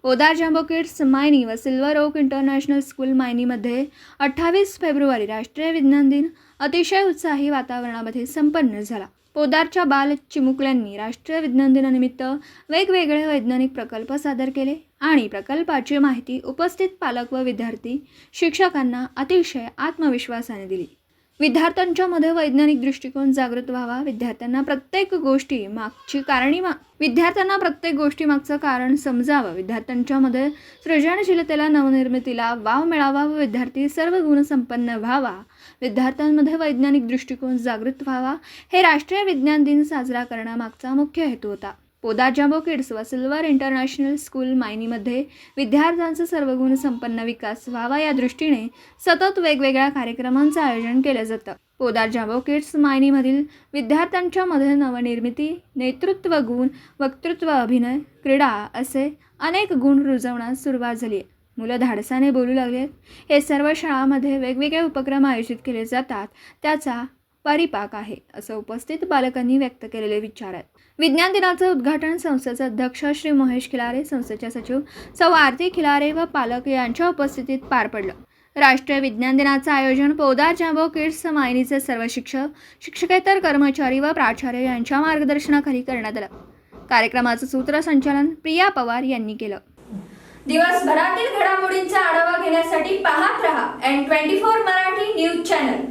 Podar जांबो Kids Mayani व Silver Oak International School मायनीमध्ये 28 फेब्रुवारी राष्ट्रीय विज्ञान दिन अतिशय उत्साही वातावरणामध्ये संपन्न झाला। पोदारच्या बाल चिमुकल्यांनी राष्ट्रीय विज्ञान दिनानिमित्त वेगवेगळे वैज्ञानिक प्रकल्प सादर केले आणि प्रकल्पाची माहिती उपस्थित पालक व विद्यार्थी शिक्षकांना अतिशय आत्मविश्वासाने दिली। विद्यार्थ्यांच्या मध्ये वैज्ञानिक दृष्टिकोन जागृत व्हावा, विद्यार्थ्यांना प्रत्येक गोष्टी मागचं कारण समजावं, विद्यार्थ्यांच्या मध्ये सृजनशीलतेला, नवनिर्मितीला वाव मिळावा व विद्यार्थी सर्व गुण संपन्न व्हावा, विद्यार्थ्यांमध्ये वैज्ञानिक दृष्टिकोन जागृत व्हावा, हे राष्ट्रीय विज्ञान दिन साजरा करण्यामागचा मुख्य हेतू होता। पोदार जांबो किड्स व सिल्वर इंटरनॅशनल स्कूल मायनीमध्ये विद्यार्थ्यांचा सर्वगुण संपन्न विकास व्हावा या दृष्टीने सतत वेगवेगळ्या कार्यक्रमांचं आयोजन केलं जातं। पोदार जांबो किड्स मायनीमधील विद्यार्थ्यांच्या मध्ये नवनिर्मिती, नेतृत्व गुण, वक्तृत्व, अभिनय, क्रीडा असे अनेक गुण रुजवण्यास सुरुवात झाली आहे। मुलं धाडसाने बोलू लागली आहेत। हे सर्व शाळांमध्ये वेगवेगळे उपक्रम आयोजित केले जातात, त्याचा परिपाक आहे असं उपस्थित पालकांनी व्यक्त केलेले विचार आहेत। विज्ञान दिनाचं उद्घाटन संस्थेचे अध्यक्ष श्री महेश खिलारे, संस्थेच्या सचिव सौ आरती खिलारे व पालक यांच्या उपस्थितीत पार पडलं। राष्ट्रीय विज्ञान दिनाचं आयोजन पोदार जांबो किड्स मायनीचे सर्व शिक्षक, शिक्षकेतर कर्मचारी व प्राचार्य यांच्या मार्गदर्शनाखाली करण्यात आलं। कार्यक्रमाचं सूत्रसंचालन प्रिया पवार यांनी केलं। दिवसभरातील घडामोडींचा आढावा घेण्यासाठी पाहत रहा N24 मराठी न्यूज चॅनल।